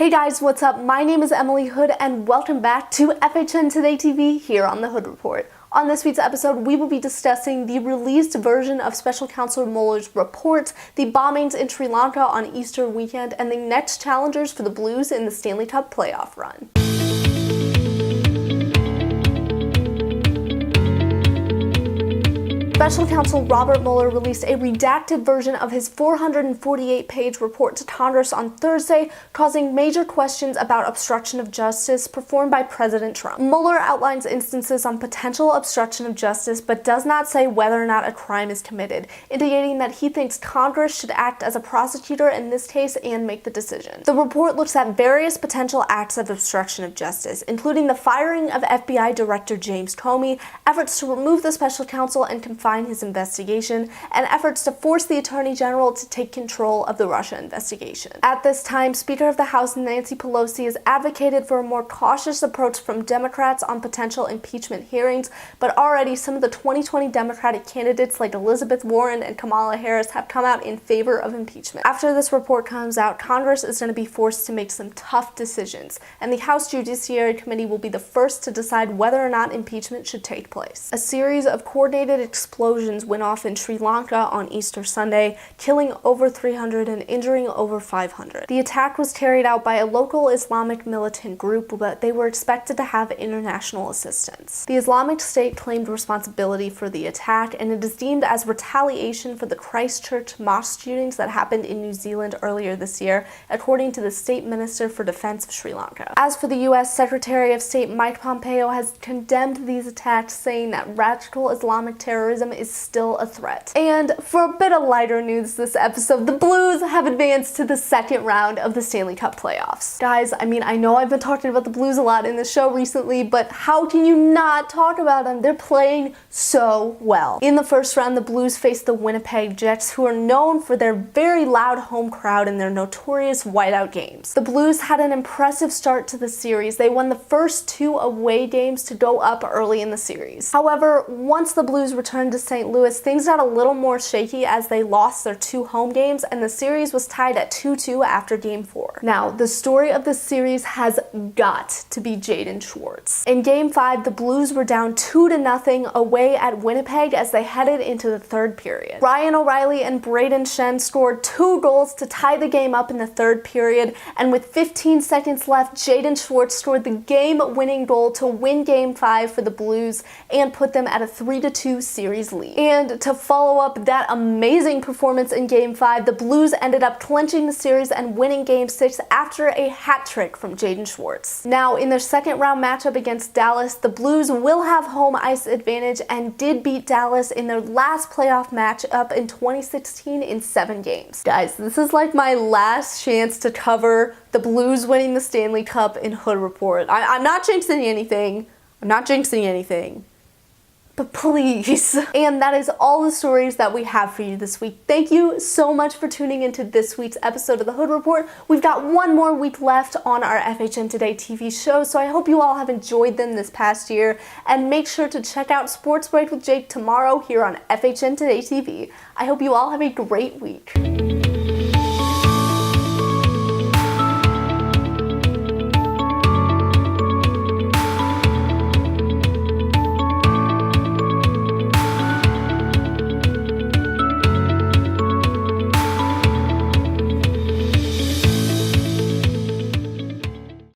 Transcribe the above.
Hey guys, what's up? My name is Emily Hood and welcome back to FHNtoday TV here on the Hood Report. On this week's episode, we will be discussing the released version of Special Counsel Mueller's report, the bombings in Sri Lanka on Easter weekend, and the next challengers for the Blues in the Stanley Cup playoff run. Special Counsel Robert Mueller released a redacted version of his 448-page report to Congress on Thursday, causing major questions about obstruction of justice performed by President Trump. Mueller outlines instances on potential obstruction of justice, but does not say whether or not a crime is committed, indicating that he thinks Congress should act as a prosecutor in this case and make the decision. The report looks at various potential acts of obstruction of justice, including the firing of FBI Director James Comey, efforts to remove the special counsel and confine his investigation, and efforts to force the Attorney General to take control of the Russia investigation. At this time, Speaker of the House Nancy Pelosi has advocated for a more cautious approach from Democrats on potential impeachment hearings, but already some of the 2020 Democratic candidates like Elizabeth Warren and Kamala Harris have come out in favor of impeachment. After this report comes out, Congress is going to be forced to make some tough decisions, and the House Judiciary Committee will be the first to decide whether or not impeachment should take place. A series of coordinated explosions went off in Sri Lanka on Easter Sunday, killing over 300 and injuring over 500. The attack was carried out by a local Islamic militant group, but they were expected to have international assistance. The Islamic State claimed responsibility for the attack, and it is deemed as retaliation for the Christchurch mosque shootings that happened in New Zealand earlier this year, according to the State Minister for Defense of Sri Lanka. As for the U.S., Secretary of State Mike Pompeo has condemned these attacks, saying that radical Islamic terrorism is still a threat. And for a bit of lighter news this episode, the Blues have advanced to the second round of the Stanley Cup playoffs. Guys, I know I've been talking about the Blues a lot in this show recently, but how can you not talk about them? They're playing so well. In the first round, the Blues faced the Winnipeg Jets, who are known for their very loud home crowd and their notorious whiteout games. The Blues had an impressive start to the series. They won the first two away games to go up early in the series. However, once the Blues returned to St. Louis, things got a little more shaky as they lost their two home games, and the series was tied at 2-2 after Game 4. Now, the story of this series has got to be Jaden Schwartz. In Game 5, the Blues were down 2-0 away at Winnipeg as they headed into the third period. Ryan O'Reilly and Braden Shen scored 2 goals to tie the game up in the third period, and with 15 seconds left, Jaden Schwartz scored the game-winning goal to win Game 5 for the Blues and put them at a 3-2 series lead. And to follow up that amazing performance in Game 5, the Blues ended up clinching the series and winning Game 6 after a hat trick from Jaden Schwartz. Now, in their second round matchup against Dallas, the Blues will have home ice advantage and did beat Dallas in their last playoff matchup in 2016 in 7 games. Guys, this is like my last chance to cover the Blues winning the Stanley Cup in Hood Report. I'm not jinxing anything. But please. And that is all the stories that we have for you this week. Thank you so much for tuning into this week's episode of the Hood Report. We've got one more week left on our FHNtoday TV show, so I hope you all have enjoyed them this past year. And make sure to check out Sports Break with Jake tomorrow here on FHNtoday TV. I hope you all have a great week.